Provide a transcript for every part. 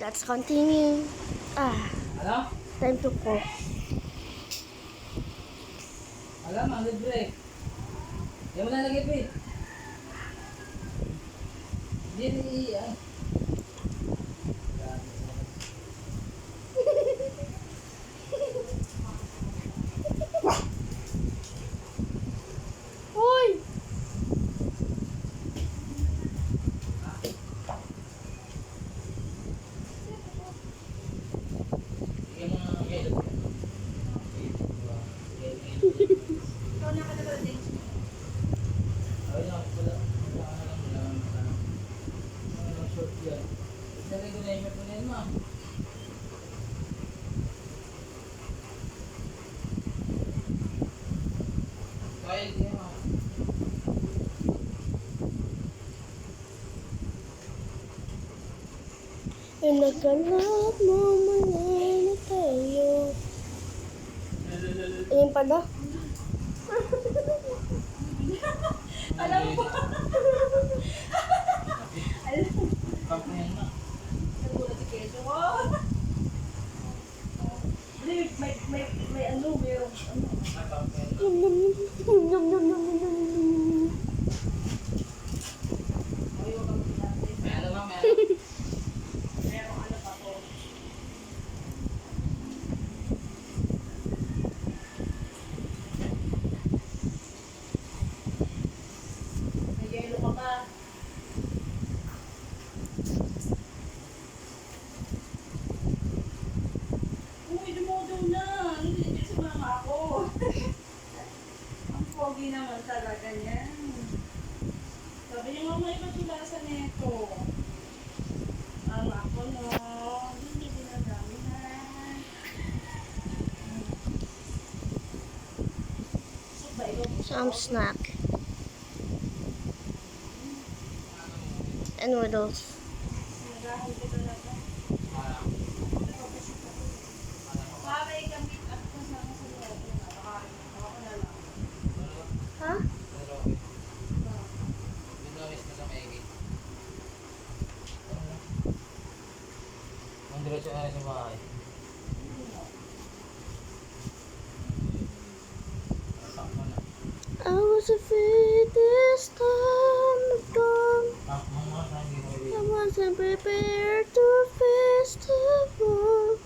Let's continue. Ano? Time to cook. Alam, ang libre. Yan mo na lagi, Pete. Hindi, Uy! Bigyan mo ng yellow. Ikaw na ka na ba din? Ay, wala. Wala short yan. Dali ko na yung short mo na yan, ma'am. Kaya din, ma'am. Nagkalap mo mga na tayo. Ayun pala. Alam mo. Alam mo. Cup na yan, ma'am. Nagulat si Keso. May ano, mayroong ano. Cup na yan, ma'am. Yum, yum, yum, yum, yum, yum, yum, yum. Ayaw kang pinatay. May ano, ma'am, may ano. Merong ano pa to. May yelo ka pa. Uy, dumodaw na. Hindi sa mama ako. Ang pogi naman talaga niyan. Sabi niya, mama, iba tulasan nito. Ang ako, no. Hindi dinadamihan. So, ba, ikaw po Some snack. And noodles. Nagahan ka talaga. Para ikamit at kasama sa loob. Ako na lang. Ha? Ang diretso na sa bahay. Sakmo na. I was afraid this time would come. Sakmo nga sa hindi mo I ibig. wasn't prepared to face the world.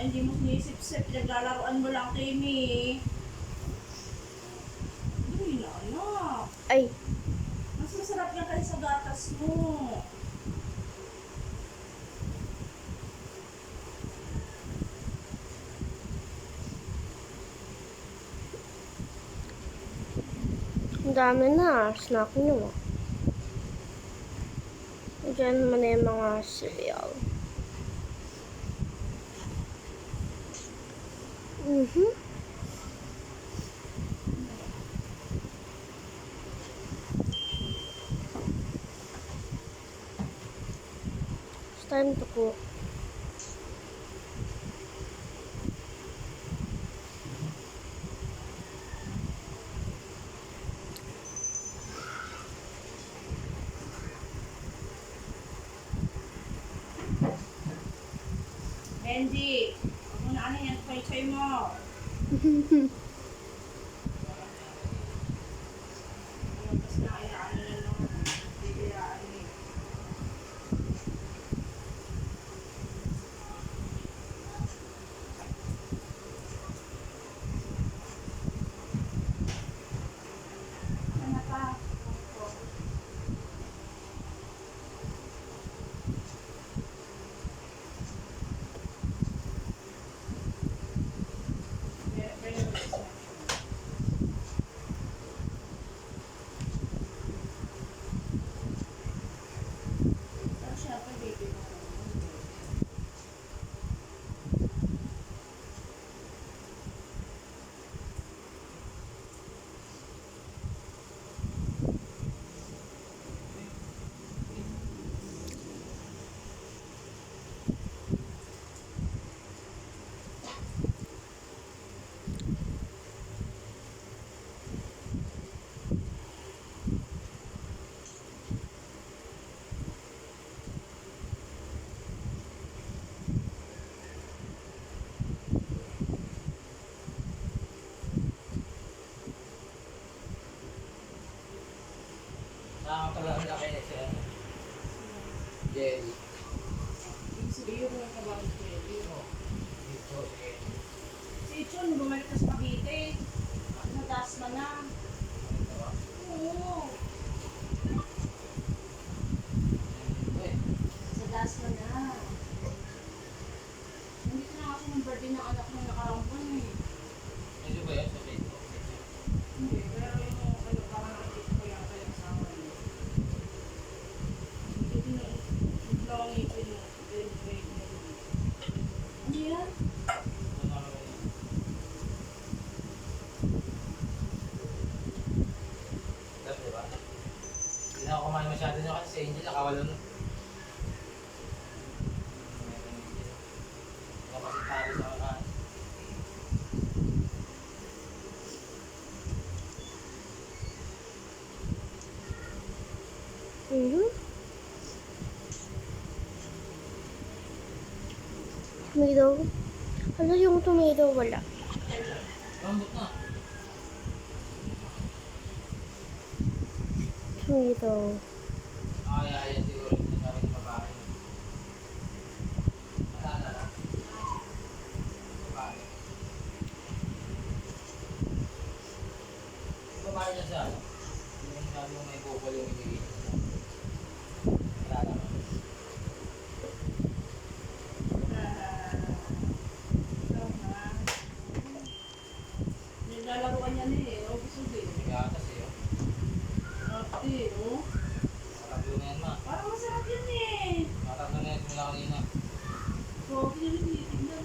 Hindi mo sinisip-sip. Pinaglalaroan mo lang, Kimi. Uy, na, anak. Ay, Mas masarap yan kasi sa gatas mo. ang dami na. Snack nyo. Diyan mo na yung mga cereal. It's time to cook. Benji, huwag mo na ano yan, choy-choy mo. Tapos na kaya ano na lang, bibiraan eh. Ano pa? Nakakapala na kayo siya. Jelly. Iyo mo yung kabang jelly. Dito, sige. Si Ichon, bumalik na sa Cavite. Nataas man na. Oo. Sa Dasma na. Nandito na kasi ng birthday ng anak ng nakarang buwan eh. Medyo ba yan sa Facebook? Hindi, pero yung ano, baka nakikita ko yata yung asawa niya. Hindi na, hindi na akong ipin mo. Ano yan? Ito na kami. Dati ba? Hindi na ako kumain masyado nyo kasi si Angel nakawala nun. Nakapasitari sa mga. Mhm. Tomato. Ano yung tomato? Wala. Lambot na. Tomato. Ay, siguro hindi na rin babae. Malala na. Babae. Babae na siya. Yung sabi mo may bukol yung ibigay. Malala na. Nilalaruan niya na eh. O, gusto din. Kaya kasi yun. Ate, oh. Matatlo na yan ma. Parang masarap yan eh. Matatlo na yan simula kanina. So, pinilitignan.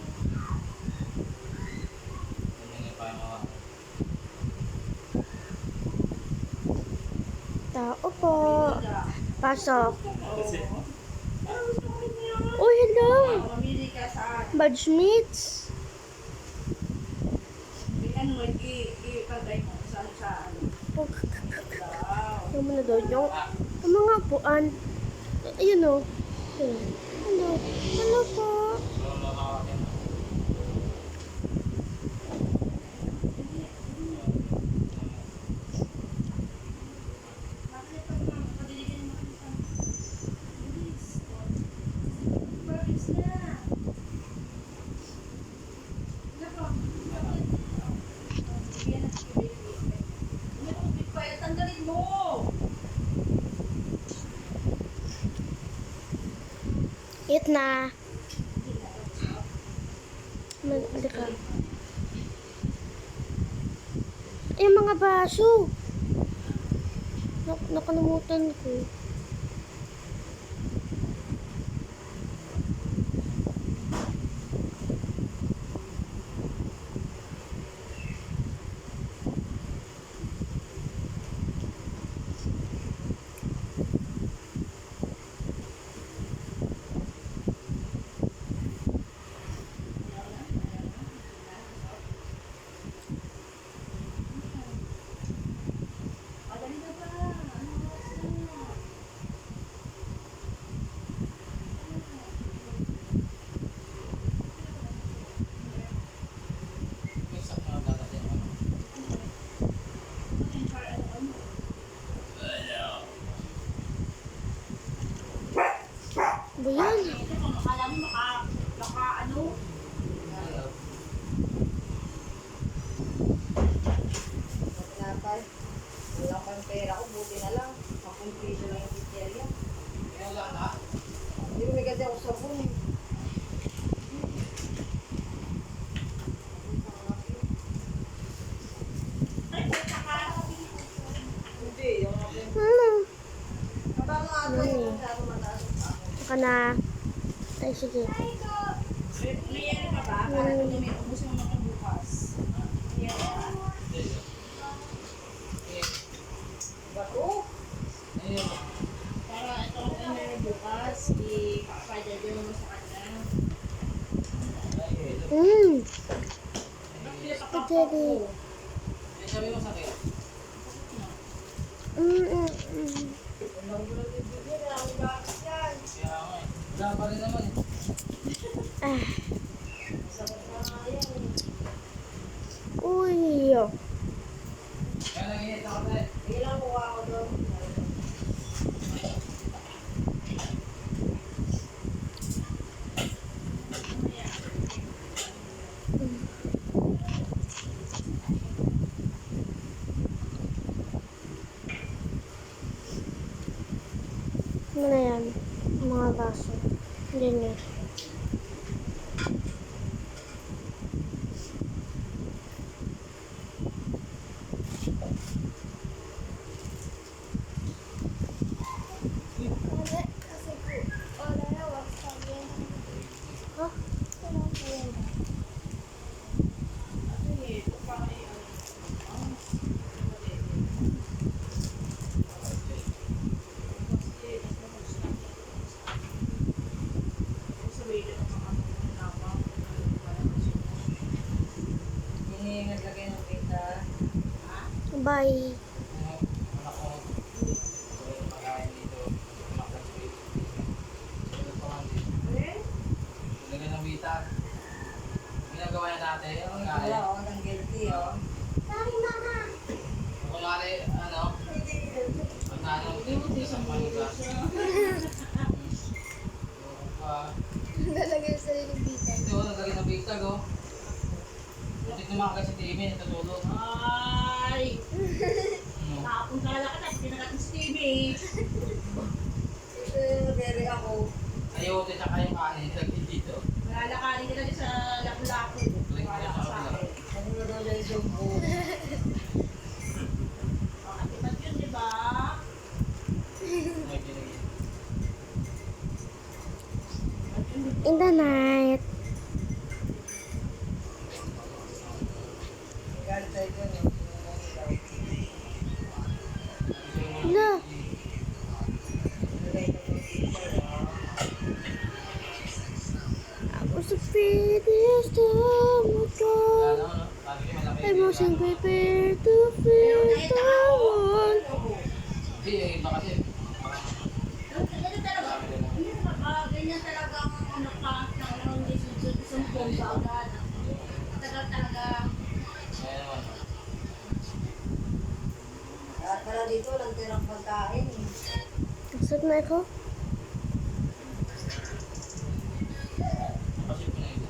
Ganyan yung parang mga. Tao po. Pasok. Oo. Pero gusto ko rin yan. Oh, hello. Mamili ka saan? Badge meats. Ano mo, i-patay mo sa ano. Oh, Wow. ano mo na doon yung mga puan. Ayun o. Hello. Hello po. So, makakakit na. Bakit pag padiligan mo kami sa bilis? Bilis na. Nako. Bigyan natin yung baby. Ano yung big fire? Tanggalin mo! Eat na. Mali ka. Eh, mga baso. Nakalimutan ko. Madali na ba? Ano oras na? May sak na dadating ano. Ba yan? Akala mo ano? Tinapay. Wala pang pera ko, buti na lang. 10 piso lang yung pizzeria. Kaya lang na. Hindi ko may kasi ako sabon eh. Hindi, yung mga Ano? Matama ako yung masyado mataas ang ako. Saka na. Ay, sige. May ano ka ba? Para kung may ubus mo makabukas. Yan ba? Bato? Ayun. Para itong ano bukas, i-papadadyo mo sa kanya. Ayun. Mmm. Spaghetti. Eh, sabi mo sakit. Yung magulang bibigyan na ang bakit yan. Kaya nga eh. Wala pa rin naman eh. Ah. Sakit na nga yan. Uy. Kaya nanginit ako tayo. Ilang kuha ako doon. Ano na yan? Mga baso. Hindi. Oh, Kasi ito pa ay ano. Hindi naglagay ng kita. bye. Anak ko, tuloy na pagkain dito. Tumaklas ko dito. Tulog pa man dito. Tulagyan ng bita. Ginagawa niya dati, ang Wala, kaya. oh, ng guilty, oh. Kunwari, ano, pag naano, sa panggas. Lalagay sa sarili dito. Ito, naglagay ng bita, go. Butik naman kasi si Timmy, natutulog. Ay! Ano? Nakapunta ka tapos pinagat si TV. Ito yung dere ako. Ayote tsaka yung kanin, lagi dito. Malalakarin ka na dyan sa lapu-lapu. Wala ka sa akin. Ano na daw siya yung sumbo? Makatipat yun, di ba? Lagi, lagi. In the night. Galit tayo dyan, oh. No. Nilagay ng guilty, oh. I was the prettiest time of Ano, all. no? Sabi ko malaki. I wasn't prepared to feel the one. Hindi, yung iba kasi. Ganyan talaga. Ganyan talaga ang ano ka ng sumpong sa agad. Tagal talaga. Kaya naman. Lahat pala dito, walang tirang pagkain, eh. Nasaan na ako? Napasip ko na ito.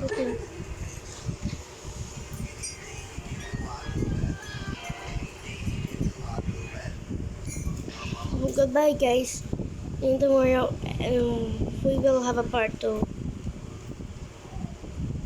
Okay. Goodbye, guys. And tomorrow, we will have a part 2.